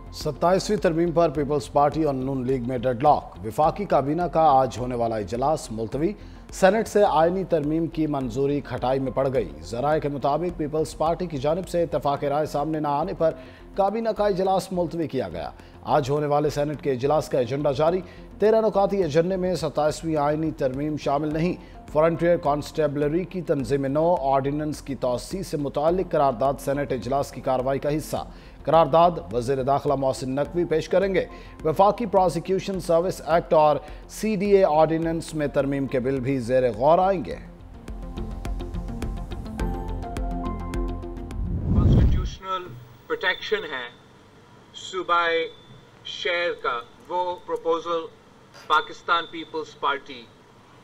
27वीं तरमीम पर peoples party और नून लीग में डेडलॉक। विफाकी काबीना का आज होने वाला इजलास मुलतवी। सेनेट से आईनी तरमीम की मंजूरी खटाई में पड़ गई। जराये के मुताबिक पीपल्स पार्टी की जानिब से इत्तेफाक राय सामने न आने पर काबीना का इजलास मुलतवी किया गया। आज होने वाले सेनेट के इजलास का एजेंडा जारी। 13 नुकाती एजेंडे में 27वीं आईनी तरमीम शामिल नहीं। फ्रंटियर कांस्टेबलरी की तंजीम नौ ऑर्डिनेंस की तौसीह से मुताल्लिक करारदाद सेनेट इजलास की कार्रवाई का हिस्सा। करारदाद वज़ीर दाखिला मोहसिन नकवी पेश करेंगे। वफाकी प्रोसिक्यूशन सर्विस एक्ट और CDA ऑर्डिनेंस में तरमीम के बिल भी ज़ेर गौर आएंगे। कॉन्स्टिट्यूशनल प्रोटेक्शन है सूबाई शेयर का, वो प्रपोजल पाकिस्तान पीपल्स पार्टी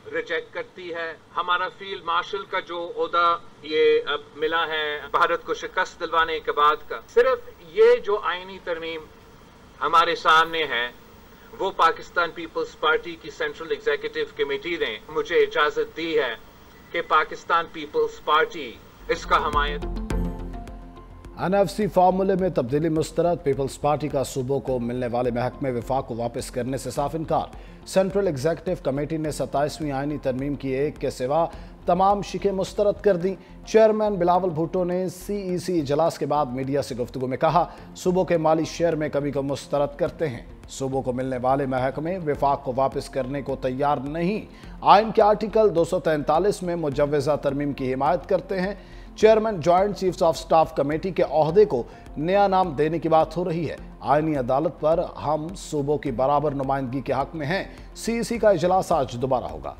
रिजेक्ट करती है। हमारा फील्ड मार्शल का जो ओहदा ये अब मिला है भारत को शिकस्त दिलवाने के बाद का, सिर्फ ये जो आईनी तरमीम हमारे सामने है वो पाकिस्तान पीपल्स पार्टी की सेंट्रल एग्जीक्यूटिव कमेटी ने मुझे इजाजत दी है कि पाकिस्तान पीपल्स पार्टी इसका हमायत। NFC फार्मूले में तब्दीली मुस्तरद। पीपल्स पार्टी का सूबों को मिलने वाले महकमे विफाक को वापस करने से साफ इनकार। सेंट्रल एग्जीक्यूटिव कमेटी ने 27वीं आईनी तरमीम की एक के सिवा तमाम शिकें मुस्तरद कर दी। चेयरमैन बिलावल भुट्टो ने CEC इजलास के बाद मीडिया से गुफ्तगू में कहा, सूबों के माली शेयर में कमी को मुस्तरद करते हैं। सूबों को मिलने वाले महकमे विफाक को वापस करने को तैयार नहीं। आइन के आर्टिकल 243 में मुजव्वज़ा तरमीम की हिमायत करते हैं। Chairman joint chiefs of staff committee के ओहदे को नया नाम देने की बात हो रही है। आईनी अदालत पर हम सूबों की बराबर नुमाइंदगी के हक में हैं। CEC का इजलास आज दोबारा होगा।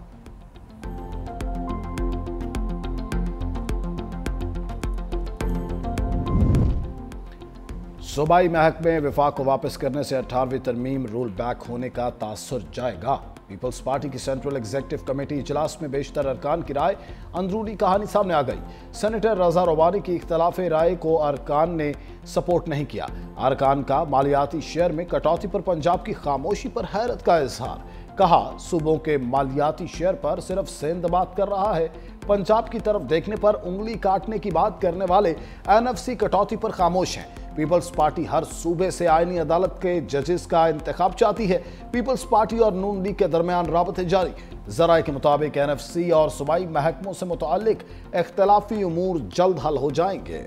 सूबाई महकमे विफाक को वापस करने से 18वीं तरमीम रोल बैक होने का तासुर जाएगा। पीपल्स पार्टी की सेंट्रल एग्जीक्यूटिव कमेटी इजलास में बेशतर अरकान की राय अंदरूनी कहानी सामने आ गई। सेनेटर रजा रवानी की इख्तलाफे राय को अरकान ने सपोर्ट नहीं किया। अरकान का मालियाती शेयर में कटौती पर पंजाब की खामोशी पर हैरत का इजहार। कहा, सूबों के मालियाती शेयर पर सिर्फ सिंध बात कर रहा है। पंजाब की तरफ देखने पर उंगली काटने की बात करने वाले NFC कटौती पर खामोश हैं। पीपल्स पार्टी हर सूबे से आईनी अदालत के जजेस का इंतखाब चाहती है। पीपल्स पार्टी और नून लीग के दरमियान राबते जारी। जराये के मुताबिक NFC और सूबाई महकमों से मुताल्लिक इख्तलाफी उमूर जल्द हल हो जाएंगे।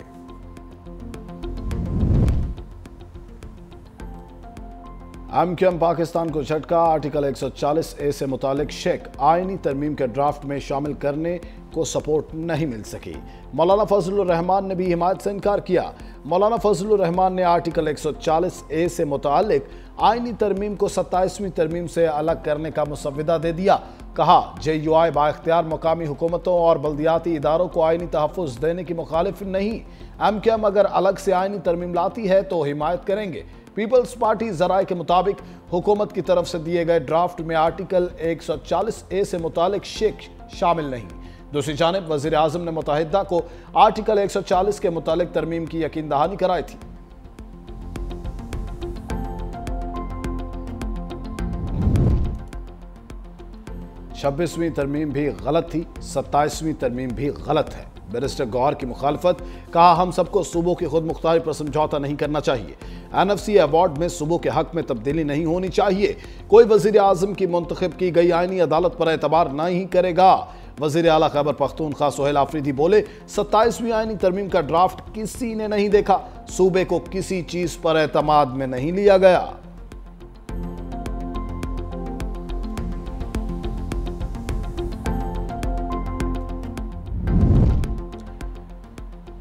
MQM पाकिस्तान को झटका। आर्टिकल 140A से मुतालिक शेख आईनी तरमीम के ड्राफ्ट में शामिल करने को सपोर्ट नहीं मिल सकी। मौलाना फजलुर रहमान ने भी हिमायत से इनकार किया। मौलाना फजलुर रहमान ने आर्टिकल 140A से मुतालिक आईनी तरमीम को 27वीं तरमीम से अलग करने का मुसव्विदा दे दिया। कहा, JUI बाइख्तियार मकामी हुकूमतों और बल्दियाती इदारों को आईनी तहफ़्फ़ुज़ देने की मुखालिफ नहीं। MQM अगर अलग से आईनी तरमीम लाती है तो हिमायत करेंगे। पीपल्स पार्टी जराये के मुताबिक हुकूमत की तरफ से दिए गए ड्राफ्ट में आर्टिकल 140A से मुतालिक शेख शामिल नहीं। दूसरी जानिब वज़ीर आज़म ने मुत्तहिदा को आर्टिकल 140 के मुतालिक तरमीम की यकीन दहानी कराई थी। छब्बीसवीं तरमीम भी गलत थी, 27वीं तरमीम भी गलत है। बैरिस्टर गौहर की मुखालफत। कहा, हम सबको सूबों की खुद मुख्तारी पर समझौता नहीं करना चाहिए। NFC अवार्ड में सूबों के हक में तब्दीली नहीं होनी चाहिए। कोई वज़ीर आज़म की मुंतखब की गई आईनी अदालत पर एतबार नहीं करेगा। वज़ीर आला खैबर पख्तूनख्वा सोहेल आफरीदी बोले, 27वीं आईनी तरमीम का ड्राफ्ट किसी ने नहीं देखा। सूबे को किसी चीज पर एतमाद में नहीं लिया गया।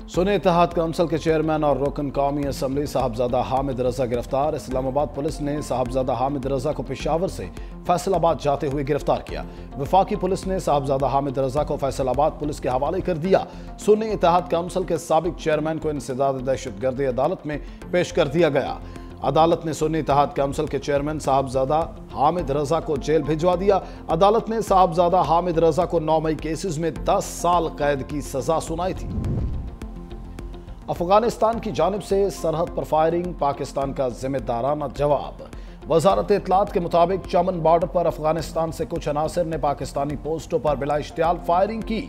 सुन्नी इत्तेहाद काउंसिल के चेयरमैन और रुकन कौमी असम्बली साहबजादा हामिद रजा गिरफ्तार। इस्लामाबाद पुलिस ने साहबजादा हामिद रजा को पेशावर से फैसलाबाद जाते हुए गिरफ्तार किया। वफाकी पुलिस ने साहबजादा हामिद रजा को फैसलाबाद पुलिस के हवाले कर दिया। सुन्नी इत्तेहाद काउंसिल के साबिक चेयरमैन को इंसदाद दहशतगर्दी अदालत में पेश कर दिया गया। अदालत ने सुन्नी इत्तेहाद काउंसिल के चेयरमैन साहबजादा हामिद रजा को जेल भिजवा दिया। अदालत ने साहबजादा हामिद रजा को 9 मई केसेस में 10 साल कैद की सजा सुनाई थी। अफगानिस्तान की जानिब से सरहद पर फायरिंग, पाकिस्तान का जिम्मेदाराना जवाब। वजारत इत्तलात के मुताबिक चमन बॉर्डर पर अफगानिस्तान से कुछ अनासर ने पाकिस्तानी पोस्टों पर बिला इश्तियाल फायरिंग की।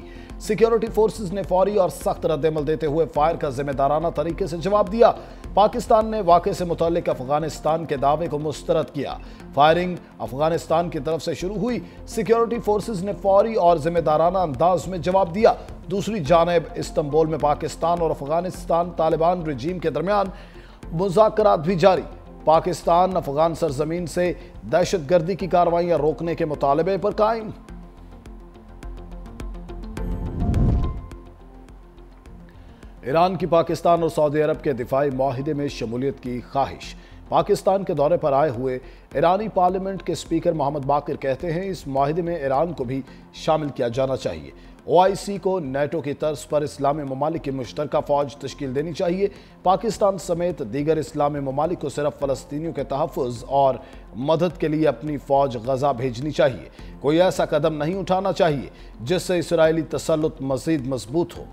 सिक्योरिटी फोर्सेस ने फौरी और सख्त रद्दमल देते हुए फायर का जिम्मेदाराना तरीके से जवाब दिया। पाकिस्तान ने वाक़े से मुताल्लिक अफगानिस्तान के दावे को मुस्तरद किया। फायरिंग अफगानिस्तान की तरफ से शुरू हुई। सिक्योरिटी फोर्सेस ने फौरी और जिम्मेदाराना अंदाज में जवाब दिया। दूसरी जानिब इस्तांबुल में पाकिस्तान और अफगानिस्तान तालिबान रजीम के दरमियान मुज़ाकरात भी जारी। पाकिस्तान अफगान सरजमीन से दहशतगर्दी की कार्रवाइयां रोकने के मुतालबे पर कायम। ईरान की पाकिस्तान और सऊदी अरब के दिफाई माहिदे में शमूलियत की ख्वाहिश। पाकिस्तान के दौरे पर आए हुए ईरानी पार्लियामेंट के स्पीकर मोहम्मद बाकिर कहते हैं इस माहिदे में ईरान को भी शामिल किया जाना चाहिए। OIC को नेटो की तर्ज पर इस्लामी ममालिक की मुश्तरका फौज तश्कील देनी चाहिए। पाकिस्तान समेत दीगर इस्लामी ममालिक को सिर्फ फलस्तीनियों के तहफ़्फ़ुज़ और मदद के लिए अपनी फौज गजा भेजनी चाहिए। कोई ऐसा कदम नहीं उठाना चाहिए जिससे इसराइली तसल्लुत मज़ीद मजबूत हो।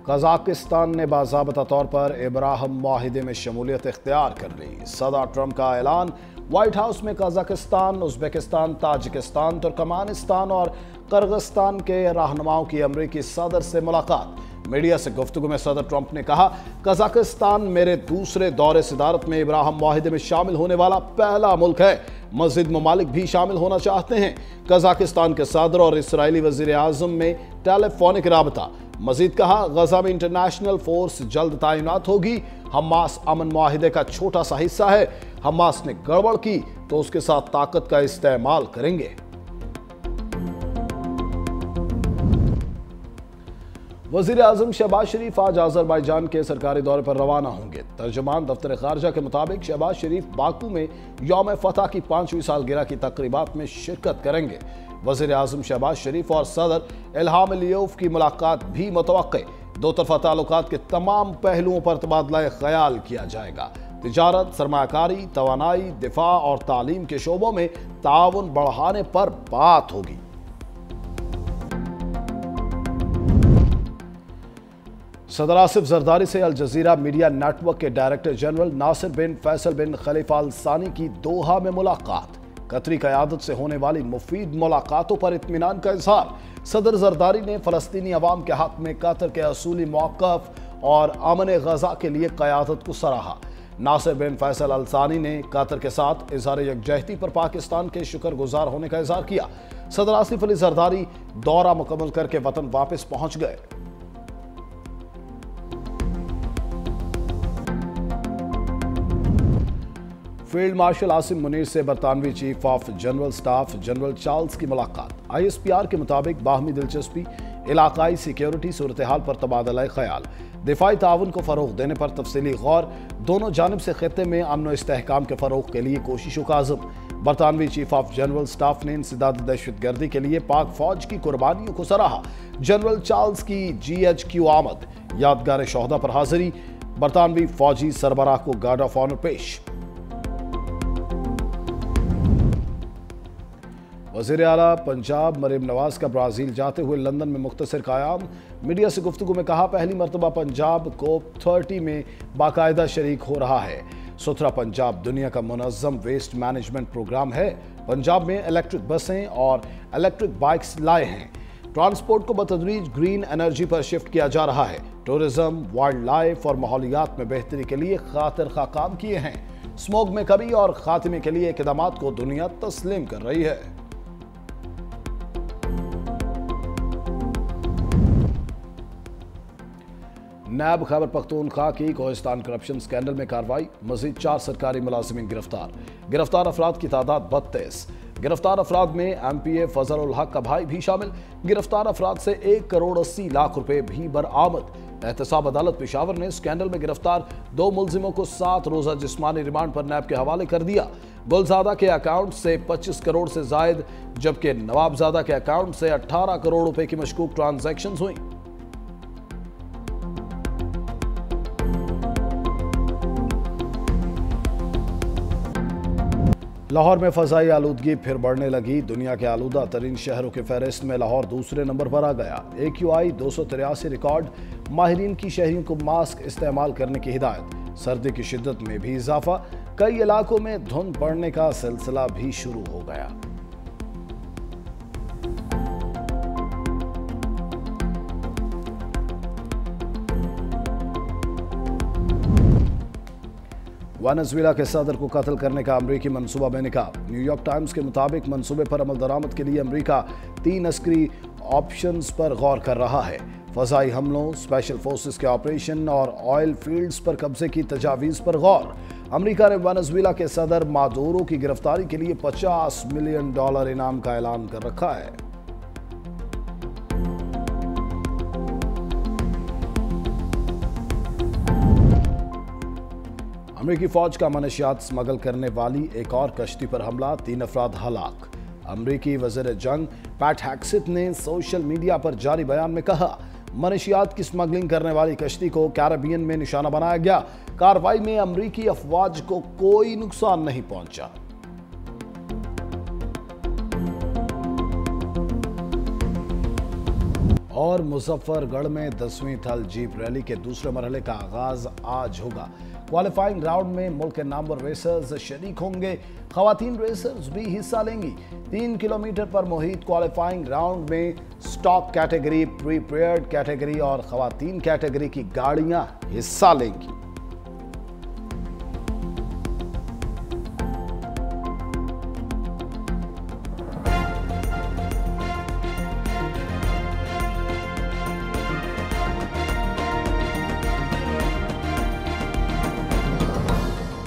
कजाकिस्तान ने बाज़ाबता तौर पर इब्राहिम माहिदे में शमूलियत इख्तियार कर ली। सदर ट्रंप का ऐलान। व्हाइट हाउस में कजाकिस्तान, उज़्बेकिस्तान, ताजिकिस्तान, तुर्कमानिस्तान और किर्गिस्तान के रहनुमाओं की अमरीकी सदर से मुलाकात। मीडिया से गुफ्तगू में सदर ट्रंप ने कहा, कजाकिस्तान मेरे दूसरे दौरे सदारत में इब्राहिम माहिदे में शामिल होने वाला पहला मुल्क है। मज़ीद ममालिक भी शामिल होना चाहते हैं। कजाकिस्तान के सदर और इसराइली वज़ीर आज़म में टेलीफोनिक राबता। मजीद कहा, गजा में इंटरनेशनल फोर्स जल्द तैनात होगी। हमास अमन माहिदे का छोटा सा हिस्सा है। हमास ने गड़बड़ की तो उसके साथ ताकत का इस्तेमाल करेंगे। वज़ीर आज़म शहबाज शरीफ आज अज़रबैजान के सरकारी दौरे पर रवाना होंगे। तर्जुमान दफ्तर खारजा के मुताबिक शहबाज शरीफ बाकू में यौम फतह की 5वीं सालगिरह की तकरीबात में शिरकत करेंगे। वज़ीर आज़म शहबाज शरीफ और सदर इल्हाम अलियव की मुलाकात भी मुतवक्के। दो तरफ़ा ताल्लुकात के तमाम पहलुओं पर तबादला ख्याल किया जाएगा। तिजारत, सरमायाकारी, तवानाई, दिफा और तालीम के शोबों में ताउन बढ़ाने पर बात होगी। सदर आसिफ जरदारी से अल जजीरा मीडिया नेटवर्क के डायरेक्टर जनरल नासिर बिन फैसल बिन खलीफा अल सानी की दोहा में मुलाकात। कतरी क़यादत से होने वाली मुफीद मुलाकातों पर इत्मीनान का इजहार। सदर जरदारी ने फ़लस्तीनी अवाम के हक़ में कतर के असूली मौक़िफ़ और अमन गज़ा के लिए क़यादत को सराहा। नासिर बिन फैसल अल सानी ने कतर के साथ इज़हार यकजहती पर पाकिस्तान के शुक्रगुजार होने का इजहार किया। सदर आसिफ अली जरदारी दौरा मुकम्मल करके वतन वापस पहुँच गए। फील्ड मार्शल आसिम मुनीर से बरतानवी chief of general staff general Charles की मुलाकात। ISPR के मुताबिक बाहमी दिलचस्पी, इलाकाई सिक्योरिटी सूरत हाल पर तबादला ख्याल, दिफाई ताउन को फ़रोग़ देने पर तफसीली गौर, दोनों जानिब से ख़ित्ते में अमन व इस्तेहकाम के फ़रोग़ के लिए कोशिशों का आज़म। बरतानवी चीफ ऑफ जनरल स्टाफ ने इंसदाद दहशतगर्दी के लिए पाक फ़ौज की कुर्बानियों को सराहा। जनरल चार्ल्स की GHQ आमद, यादगार शोहदा पर हाजिरी, बरतानवी फ़ौजी सरबराह को गार्ड ऑफ ऑनर पेश। वज़ीर आला पंजाब मरीम नवाज का ब्राज़ील जाते हुए लंदन में मुख्तसर क़याम। मीडिया से गुफ्तगू में कहा, पहली मरतबा पंजाब COP30 में बाकायदा शरीक हो रहा है। सुथरा पंजाब दुनिया का मुनज़्ज़म वेस्ट मैनेजमेंट प्रोग्राम है। पंजाब में इलेक्ट्रिक बसें और इलेक्ट्रिक बाइक्स लाए हैं। ट्रांसपोर्ट को बतदरीज ग्रीन एनर्जी पर शिफ्ट किया जा रहा है। टूरिज्म, वाइल्ड लाइफ और माहौलियात में बेहतरी के लिए खातिर खा काम किए हैं। स्मोक में कमी और खात्मे के लिए इक़दामात को दुनिया तस्लीम कर रही है। नैब खैबर पख्तूनख्वा की कोहिस्तान करप्शन स्कैंडल में कार्रवाई। मजीद 4 सरकारी मुलाजिमीन गिरफ्तार। गिरफ्तार अफराद की तादाद 32। गिरफ्तार अफराद में MPA फजल उल हक का भाई भी शामिल। गिरफ्तार अफराद से 1 करोड़ 80 लाख रुपए भी बरामद। एहतसाब अदालत पेशावर ने स्कैंडल में गिरफ्तार 2 मुलजिमों को 7 रोजा जिस्मानी रिमांड पर नैब के हवाले कर दिया। गुलजादा के अकाउंट से 25 करोड़ से जायद, जबकि नवाबजादा के अकाउंट से 18 करोड़ रुपए की मशकूक ट्रांजैक्शंस हुई। लाहौर में फजाई आलूदगी फिर बढ़ने लगी। दुनिया के आलूदा तरीन शहरों की फहरिस्त में लाहौर दूसरे नंबर पर आ गया। AQI 283 record. माहिरीन की शहरियों को मास्क इस्तेमाल करने की हिदायत। सर्दी की शिद्दत में भी इजाफा। कई इलाकों में धुंध पड़ने का सिलसिला भी शुरू हो गया। वेनेजुएला के सदर को कत्ल करने का अमरीकी मंसूबा बेनकाब। न्यूयॉर्क टाइम्स के मुताबिक मंसूबे पर अमल दरामद के लिए अमरीका 3 अस्करी ऑप्शंस पर गौर कर रहा है। फजाई हमलों, स्पेशल फोर्सेस के ऑपरेशन और ऑयल फील्ड्स पर कब्जे की तजावीज़ पर गौर। अमरीका ने वेनेजुएला के सदर मादुरो की गिरफ्तारी के लिए $50 मिलियन इनाम का ऐलान कर रखा है। अमरीकी फौज का मनशियात स्मगल करने वाली एक और कश्ती पर हमला, 3 अफराद हलाक। अमरीकी वज़ीर जंग पैट हेक्सेट ने सोशल मीडिया पर जारी बयान में कहा, मनशियात की स्मगलिंग करने वाली कश्ती को कैरेबियन में निशाना बनाया गया। कार्रवाई में अमरीकी अफवाज को कोई नुकसान नहीं पहुंचा। और मुजफ्फरगढ़ में 10वीं थल जीप रैली के दूसरे मरहले का आगाज आज होगा। क्वालिफाइंग राउंड में मुल्क के नामवर रेसर्स शरीक होंगे। खवातीन रेसर्स भी हिस्सा लेंगी। 3 किलोमीटर पर मुहित क्वालिफाइंग राउंड में स्टॉक कैटेगरी, प्रीपेयर्ड कैटेगरी और खवातीन कैटेगरी की गाड़ियां हिस्सा लेंगी।